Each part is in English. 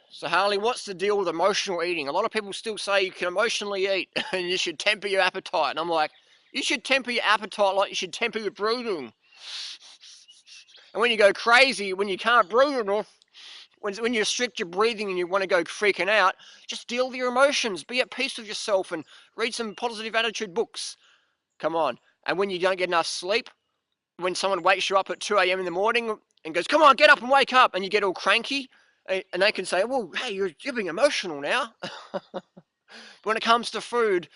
So Harley, what's the deal with emotional eating? A lot of people still say you can emotionally eat and you should temper your appetite. And I'm like, you should temper your appetite like you should temper your breathing. And when you go crazy, when you can't breathe enough, when you restrict your breathing and you want to go freaking out, just deal with your emotions. Be at peace with yourself and read some positive attitude books. Come on. And when you don't get enough sleep, when someone wakes you up at 2 a.m. in the morning and goes, come on, get up and wake up, and you get all cranky, and they can say, well, hey, you're being emotional now. But when it comes to food,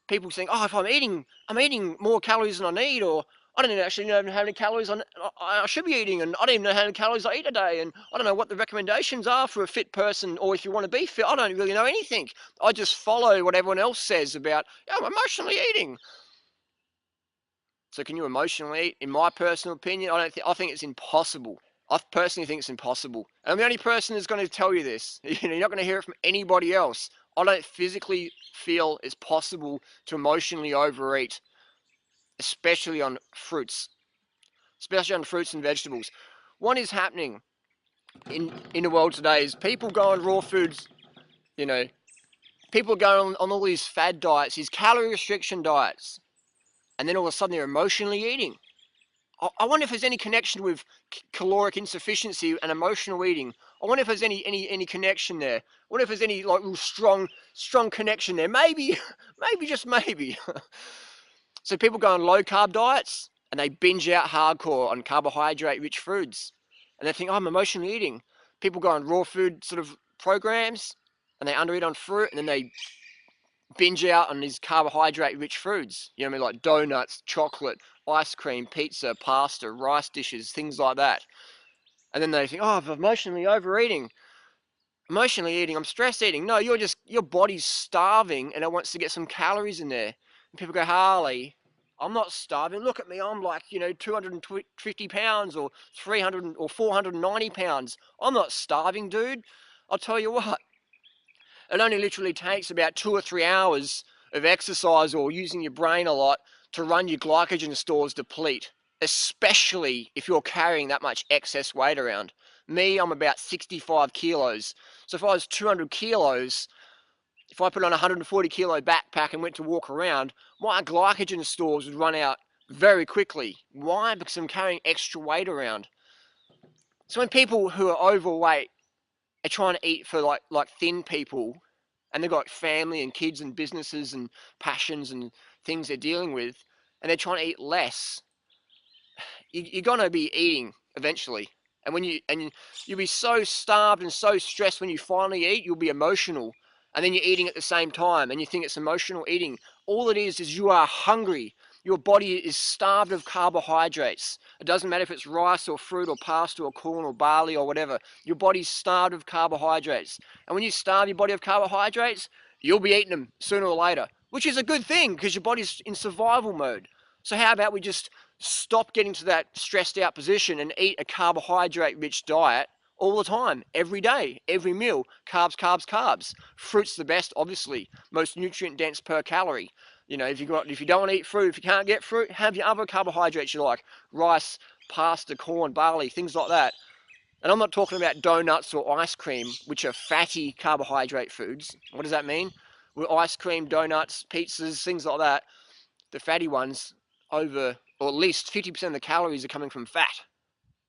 people think, oh, if I'm eating more calories than I need, or I don't actually know how many calories I should be eating, and I don't even know how many calories I eat a day, and I don't know what the recommendations are for a fit person, or if you want to be fit, I don't really know anything. I just follow what everyone else says about, yeah, I'm emotionally eating. So can you emotionally eat? In my personal opinion, I think it's impossible. I personally think it's impossible. And I'm the only person who's going to tell you this. You're not going to hear it from anybody else. I don't physically feel it's possible to emotionally overeat, especially on fruits. Especially on fruits and vegetables. What is happening in the world today is people go on raw foods, you know, people go on all these fad diets, these calorie restriction diets, and then all of a sudden they're emotionally eating. I wonder if there's any connection with caloric insufficiency and emotional eating. I wonder if there's any connection there. I wonder if there's any like real strong connection there. Maybe, maybe just maybe. So people go on low carb diets and they binge out hardcore on carbohydrate rich foods, and they think, oh, I'm emotionally eating. People go on raw food sort of programs and they undereat on fruit, and then they binge out on these carbohydrate-rich foods. You know what I mean? Like donuts, chocolate, ice cream, pizza, pasta, rice dishes, things like that. And then they think, oh, I'm emotionally overeating. Emotionally eating, I'm stress eating. No, your body's starving and it wants to get some calories in there. And people go, Harley, I'm not starving. Look at me. I'm like, 250 pounds or 300 or 490 pounds. I'm not starving, dude. I'll tell you what. It only literally takes about 2 or 3 hours of exercise or using your brain a lot to run your glycogen stores deplete, especially if you're carrying that much excess weight around. Me, I'm about 65 kilos. So if I was 200 kilos, if I put on a 140 kilo backpack and went to walk around, my glycogen stores would run out very quickly. Why? Because I'm carrying extra weight around. So when people who are overweight are trying to eat for like thin people, and they've got family and kids and businesses and passions and things they're dealing with, and they're trying to eat less, you're gonna be eating eventually. And you'll be so starved and so stressed when you finally eat, you'll be emotional, and then you're eating at the same time, and you think it's emotional eating. All it is you are hungry. Your body is starved of carbohydrates. It doesn't matter if it's rice or fruit or pasta or corn or barley or whatever. Your body's starved of carbohydrates. And when you starve your body of carbohydrates, you'll be eating them sooner or later, which is a good thing because your body's in survival mode. So how about we just stop getting to that stressed out position and eat a carbohydrate rich diet all the time, every day, every meal. Carbs, carbs, carbs. Fruit's the best, obviously, most nutrient dense per calorie. If you don't want to eat fruit, if you can't get fruit, have your other carbohydrates you like: rice, pasta, corn, barley, things like that. And I'm not talking about donuts or ice cream, which are fatty carbohydrate foods. What does that mean? With ice cream, donuts, pizzas, things like that, the fatty ones, or at least 50% of the calories are coming from fat.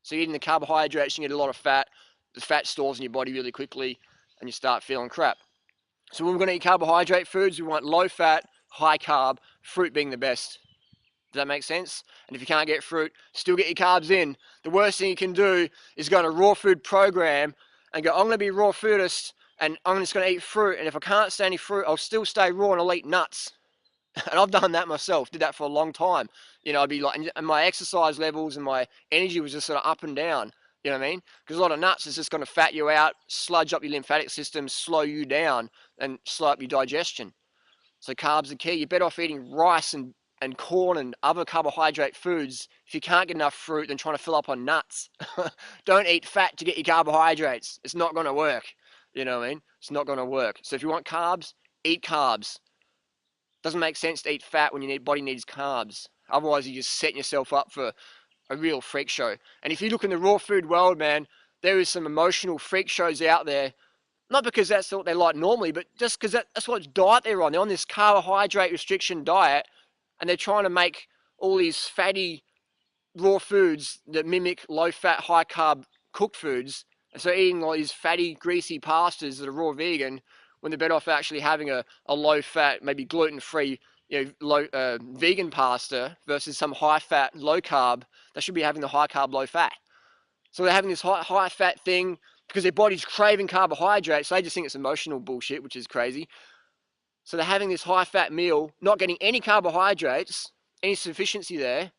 So you're eating the carbohydrates, you get a lot of fat. The fat stores in your body really quickly, and you start feeling crap. So when we're going to eat carbohydrate foods, we want low fat, high carb, fruit being the best. Does that make sense? And if you can't get fruit, still get your carbs in. The worst thing you can do is go on a raw food program and go, I'm going to be raw foodist and I'm just going to eat fruit. And if I can't stay any fruit, I'll still stay raw and I'll eat nuts. And I've done that myself, did that for a long time. I'd be like, and my exercise levels and my energy was just sort of up and down. You know what I mean? Because a lot of nuts is just going to fat you out, sludge up your lymphatic system, slow you down, and slow up your digestion. So carbs are key. You're better off eating rice and corn and other carbohydrate foods. If you can't get enough fruit, than trying to fill up on nuts. Don't eat fat to get your carbohydrates. It's not going to work. You know what I mean? It's not going to work. So if you want carbs, eat carbs. Doesn't make sense to eat fat when your body needs carbs. Otherwise, you're just setting yourself up for a real freak show. And if you look in the raw food world, man, there is some emotional freak shows out there Not because that's what they like normally, but just because that's what diet they're on. They're on this carbohydrate restriction diet, and they're trying to make all these fatty raw foods that mimic low-fat, high-carb cooked foods. And so eating all these fatty, greasy pastas that are raw vegan, when they're better off actually having a low-fat, maybe gluten-free, vegan pasta versus some high-fat, low-carb. They should be having the high-carb, low-fat. So they're having this high-fat thing because their body's craving carbohydrates. So they just think it's emotional bullshit, which is crazy. So they're having this high-fat meal, not getting any carbohydrates, any sufficiency there,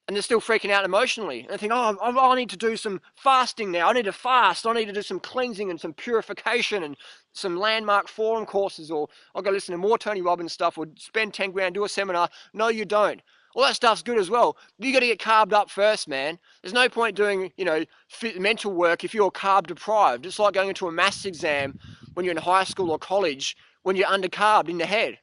and they're still freaking out emotionally. And they think, oh, I need to do some fasting now. I need to fast. I need to do some cleansing and some purification and some landmark forum courses, or I'll go listen to more Tony Robbins stuff, or spend 10 grand, do a seminar. No, you don't. All that stuff's good as well. You got to get carved up first, man. There's no point doing, mental work if you're carb deprived. It's like going into a maths exam when you're in high school or college when you're undercarbed in the head.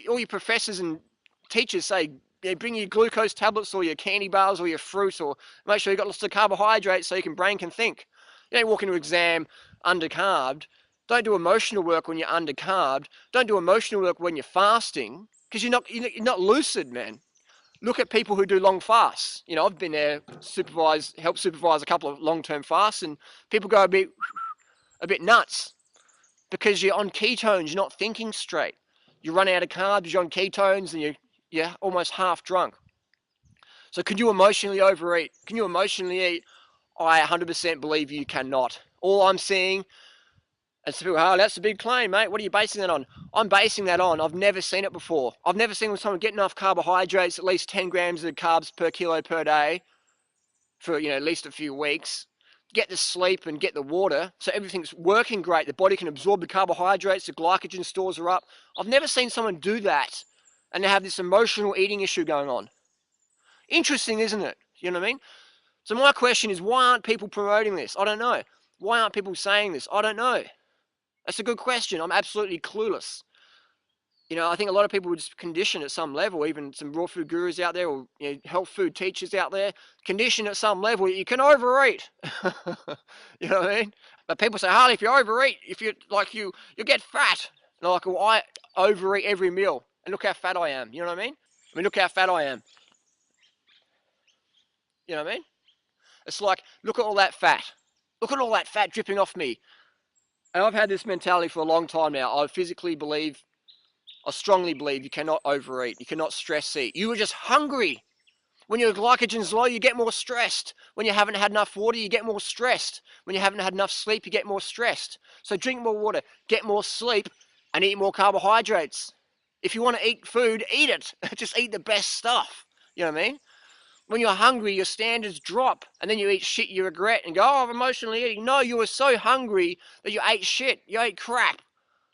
All your professors and teachers say, bring your glucose tablets or your candy bars or your fruit, or make sure you've got lots of carbohydrates so your brain can think. You don't walk into an exam undercarbed. Don't do emotional work when you're undercarbed. Don't do emotional work when you're fasting, because you're not lucid, man. Look at people who do long fasts. I've been there, helped supervise a couple of long-term fasts, and people go a bit nuts because you're on ketones. You're not thinking straight. You run out of carbs. You're on ketones, and you're almost half drunk. So can you emotionally overeat? Can you emotionally eat? I 100% believe you cannot. All I'm seeing, and some people, oh, that's a big claim, mate. What are you basing that on? I'm basing that on, I've never seen it before. I've never seen someone get enough carbohydrates, at least 10 grams of carbs per kilo per day for, at least a few weeks. Get the sleep and get the water, so everything's working great. The body can absorb the carbohydrates, the glycogen stores are up. I've never seen someone do that and they have this emotional eating issue going on. Interesting, isn't it? You know what I mean? So my question is, why aren't people promoting this? I don't know. Why aren't people saying this? I don't know. That's a good question. I'm absolutely clueless. I think a lot of people would just condition at some level, even some raw food gurus out there, or health food teachers out there, condition at some level you can overeat. You know what I mean? But people say, Harley, if you overeat, you get fat. And I'm like, well, I overeat every meal, and look how fat I am. You know what I mean? Look how fat I am. You know what I mean? It's like, look at all that fat. Look at all that fat dripping off me. And I've had this mentality for a long time now. I strongly believe you cannot overeat. You cannot stress eat. You are just hungry. When your glycogen's low, you get more stressed. When you haven't had enough water, you get more stressed. When you haven't had enough sleep, you get more stressed. So drink more water, get more sleep, and eat more carbohydrates. If you want to eat food, eat it. Just eat the best stuff. You know what I mean? When you're hungry, your standards drop, and then you eat shit you regret and go, oh, I'm emotionally eating. No, you were so hungry that you ate shit. You ate crap.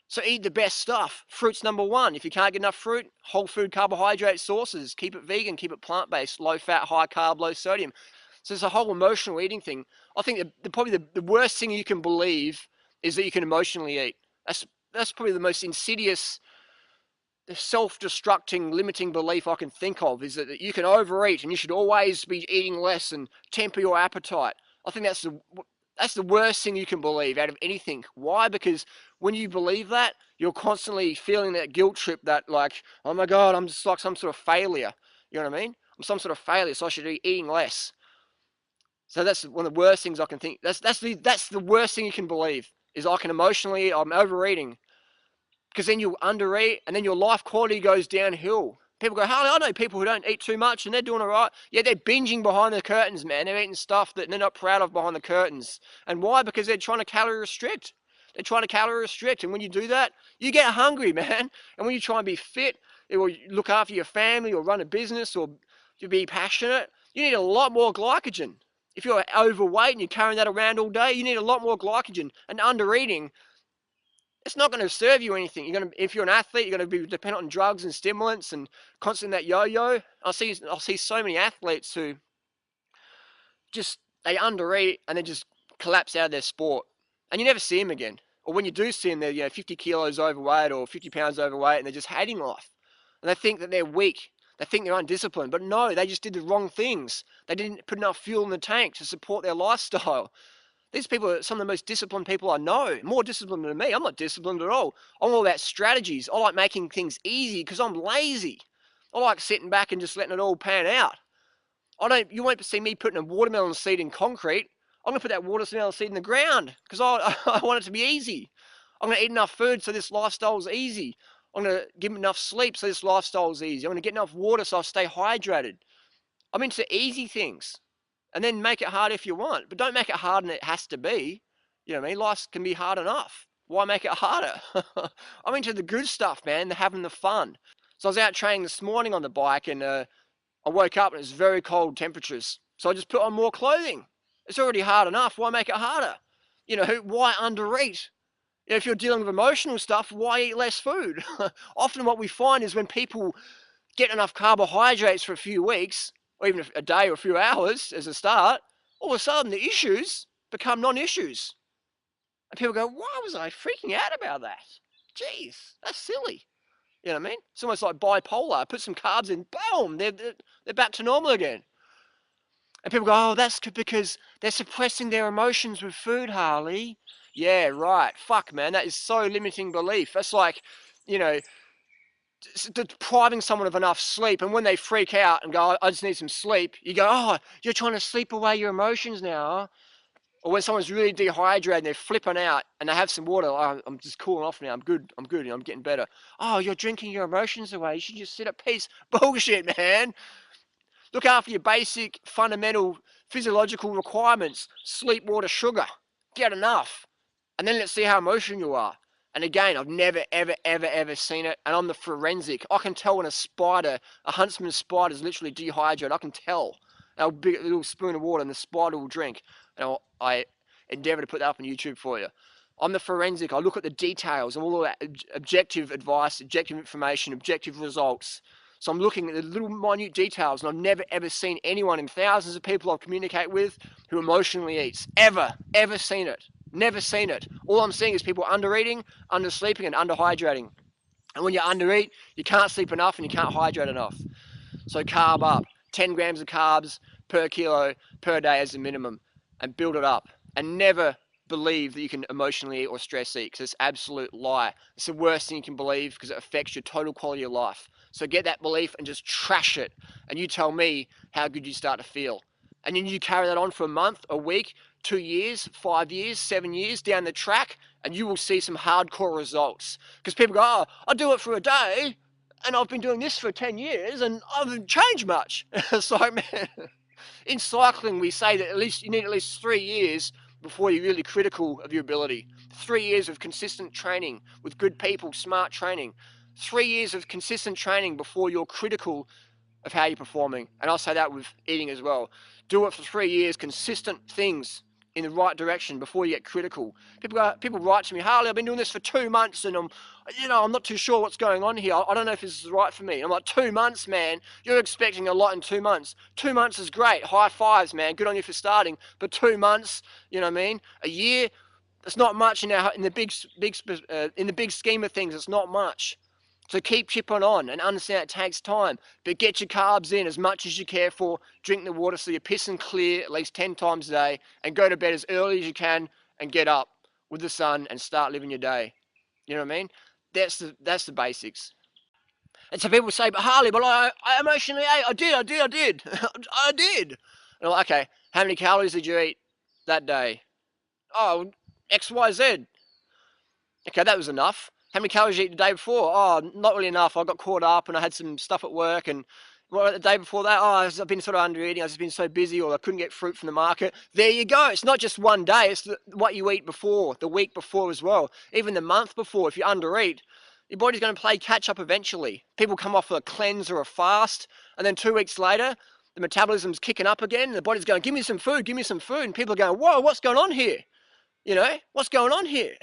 So eat the best stuff. Fruit's number one. If you can't get enough fruit, whole food carbohydrate sources. Keep it vegan, keep it plant-based, low fat, high carb, low sodium. So it's a whole emotional eating thing. I think probably the worst thing you can believe is that you can emotionally eat. That's probably the most insidious, self-destructing, limiting belief I can think of, is that you can overeat and you should always be eating less and temper your appetite. I think that's the worst thing you can believe out of anything. Why? Because when you believe that, you're constantly feeling that guilt trip, that like, oh my God, I'm just like some sort of failure. You know what I mean? I'm some sort of failure, so I should be eating less. So that's one of the worst things I can think. That's the worst thing you can believe, is I can emotionally eat, I'm overeating. Because then you undereat, and then your life quality goes downhill. People go, Harley, I know people who don't eat too much and they're doing all right. Yeah, they're binging behind the curtains, man. They're eating stuff that they're not proud of behind the curtains. And why? Because they're trying to calorie restrict. They're trying to calorie restrict. And when you do that, you get hungry, man. And when you try and be fit, or look after your family, or run a business, or to be passionate, you need a lot more glycogen. If you're overweight and you're carrying that around all day, you need a lot more glycogen. And undereating, it's not going to serve you anything. If you're an athlete, you're going to be dependent on drugs and stimulants and constantly that yo-yo. I'll see so many athletes who they undereat and then just collapse out of their sport, and you never see them again. Or when you do see them, they're 50 kilos overweight or 50 pounds overweight, and they're just hating life. And they think that they're weak. They think they're undisciplined, but no, they just did the wrong things. They didn't put enough fuel in the tank to support their lifestyle. These people are some of the most disciplined people I know. More disciplined than me. I'm not disciplined at all. I'm all about strategies. I like making things easy because I'm lazy. I like sitting back and just letting it all pan out. You won't see me putting a watermelon seed in concrete. I'm going to put that watermelon seed in the ground because I want it to be easy. I'm going to eat enough food so this lifestyle is easy. I'm going to give them enough sleep so this lifestyle is easy. I'm going to get enough water so I stay hydrated. I'm into easy things. And then make it hard if you want. But don't make it harder than it has to be. You know what I mean? Life can be hard enough. Why make it harder? I'm into the good stuff, man. They're having the fun. So I was out training this morning on the bike and I woke up and it was very cold temperatures. So I just put on more clothing. It's already hard enough. Why make it harder? You know, why undereat? You know, if you're dealing with emotional stuff, why eat less food? Often what we find is when people get enough carbohydrates for a few weeks, or even a day or a few hours as a start, all of a sudden the issues become non-issues. And people go, why was I freaking out about that? Jeez, that's silly. You know what I mean? It's almost like bipolar. Put some carbs in, boom, they're back to normal again. And people go, oh, that's because they're suppressing their emotions with food, Harley. Yeah, right. Fuck, man, that is so limiting belief. That's like, you know, depriving someone of enough sleep, and when they freak out and go, I just need some sleep, you go, oh, you're trying to sleep away your emotions now, huh? Or when someone's really dehydrated and they're flipping out and they have some water, oh, I'm just cooling off now, I'm good, I'm getting better. Oh, you're drinking your emotions away, you should just sit at peace. Bullshit, man. Look after your basic, fundamental physiological requirements. Sleep, water, sugar. Get enough. And then let's see how emotional you are. And again, I've never, ever, ever, ever seen it. And I'm the forensic. I can tell when a huntsman's spider is literally dehydrated. I can tell. A little spoon of water and the spider will drink. And I endeavor to put that up on YouTube for you. I'm the forensic. I look at the details and all of that objective advice, objective information, objective results. So I'm looking at the little minute details, and I've never, ever seen anyone in thousands of people I communicate with who emotionally eats. Ever seen it. Never seen it. All I'm seeing is people undereating, undersleeping, and underhydrating. And when you undereat, you can't sleep enough and you can't hydrate enough. So carb up. 10 grams of carbs per kilo per day as a minimum, and build it up. And never believe that you can emotionally eat or stress eat, because it's an absolute lie. It's the worst thing you can believe because it affects your total quality of life. So get that belief and just trash it. And you tell me how good you start to feel. And then you carry that on for a month, a week, 2 years, 5 years, 7 years down the track, and you will see some hardcore results. Because people go, oh, I'll do it for a day, and I've been doing this for 10 years, and I haven't changed much. It's like, man, in cycling, we say that you need at least 3 years before you're really critical of your ability. 3 years of consistent training with good people, smart training. 3 years of consistent training before you're critical of how you're performing. And I'll say that with eating as well. Do it for 3 years, consistent things in the right direction before you get critical. People write to me, Harley, I've been doing this for 2 months and I'm not too sure what's going on here. I don't know if this is right for me. I'm like, 2 months, man. You're expecting a lot in 2 months. 2 months is great. High fives, man. Good on you for starting. But 2 months, you know what I mean? A year, it's not much in the big scheme of things. It's not much. So keep chipping on and understand it takes time. But get your carbs in as much as you care for. Drink the water so you're pissing clear at least 10 times a day. And go to bed as early as you can and get up with the sun and start living your day. You know what I mean? That's the basics. And so people say, but Harley, but I emotionally ate. I did. I did. And I'm like, okay, how many calories did you eat that day? Oh, X, Y, Z. Okay, that was enough. How many calories did you eat the day before? Oh, not really enough. I got caught up and I had some stuff at work. And the day before that, oh, I've been sort of under eating. I've just been so busy, or I couldn't get fruit from the market. There you go. It's not just one day. It's what you eat before, the week before as well. Even the month before, if you undereat, your body's going to play catch up eventually. People come off a cleanse or a fast, and then 2 weeks later, the metabolism's kicking up again. And the body's going, give me some food. And people are going, whoa, what's going on here? You know, what's going on here?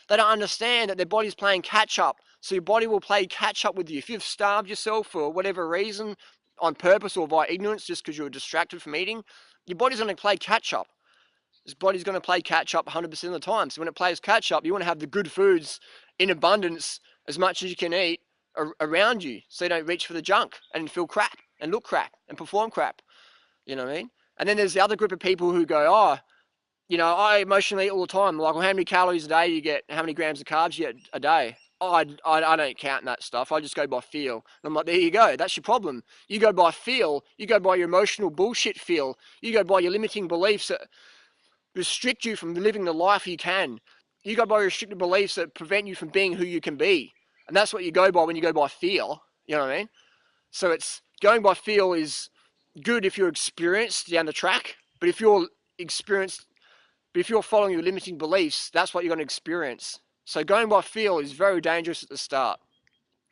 They don't understand that their body's playing catch up. So your body will play catch up with you. If you've starved yourself for whatever reason, on purpose or by ignorance, just because you were distracted from eating, your body's going to play catch up. This body's going to play catch up 100% of the time. So when it plays catch up, you want to have the good foods in abundance as much as you can eat around you, so you don't reach for the junk and feel crap and look crap and perform crap. You know what I mean? And then there's the other group of people who go, oh, You know, I emotionally eat all the time. Like, well, how many calories a day you get? How many grams of carbs you get a day? I don't count that stuff. I just go by feel. And I'm like, there you go. That's your problem. You go by feel. You go by your emotional bullshit feel. You go by your limiting beliefs that restrict you from living the life you can. You go by restricted beliefs that prevent you from being who you can be. And that's what you go by when you go by feel. You know what I mean? So it's going by feel is good if you're experienced down the track. But if you're experienced but if you're following your limiting beliefs, that's what you're going to experience. So going by feel is very dangerous at the start.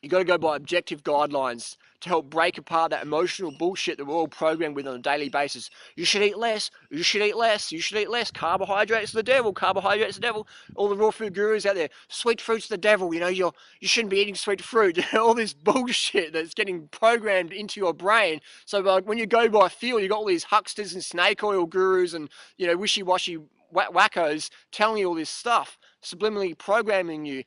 You got to go by objective guidelines to help break apart that emotional bullshit that we're all programmed with on a daily basis. You should eat less. You should eat less. You should eat less. Carbohydrates are the devil. Carbohydrates are the devil. All the raw food gurus out there. Sweet fruit's the devil. You know, you shouldn't be eating sweet fruit. All this bullshit that's getting programmed into your brain. So like, when you go by feel, you got all these hucksters and snake oil gurus and, you know, wishy-washy wackos telling you all this stuff, subliminally programming you.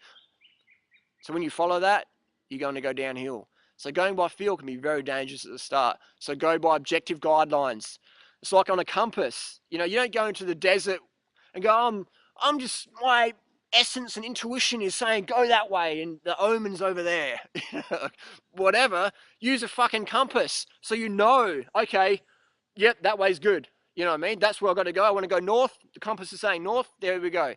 So when you follow that, you're going to go downhill. So going by feel can be very dangerous at the start. So go by objective guidelines. It's like on a compass. You know, you don't go into the desert and go, I'm just, my essence and intuition is saying go that way and the omen's over there. Whatever. Use a fucking compass so you know, okay, yep, that way's good. You know what I mean? That's where I've got to go. I want to go north. The compass is saying north. There we go.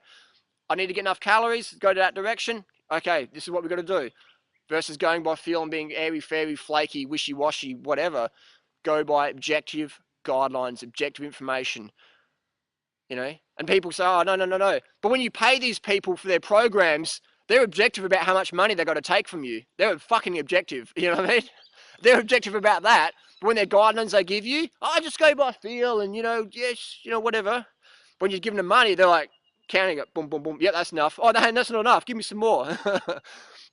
I need to get enough calories. Go to that direction. Okay, this is what we've got to do. Versus going by feel and being airy-fairy, flaky, wishy-washy, whatever. Go by objective guidelines, objective information. You know? And people say, oh, no. But when you pay these people for their programs, they're objective about how much money they've got to take from you. They're fucking objective. You know what I mean? They're objective about that. But when their guidelines they give you, I just go by feel and, you know, yes, you know, whatever. When you're giving them money, they're like counting it, boom, boom, boom. Yeah, that's enough. Oh, no, that's not enough. Give me some more.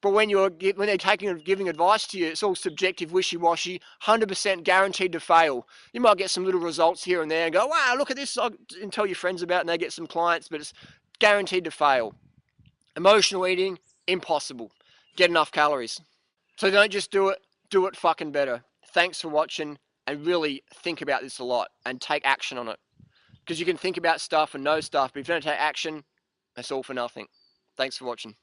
But when they're giving advice to you, it's all subjective, wishy-washy, 100% guaranteed to fail. You might get some little results here and there and go, wow, look at this, and tell your friends about it, and they get some clients, but it's guaranteed to fail. Emotional eating, impossible. Get enough calories. So don't just do it fucking better. Thanks for watching, and really think about this a lot and take action on it. Because you can think about stuff and know stuff, but if you don't take action, it's all for nothing. Thanks for watching.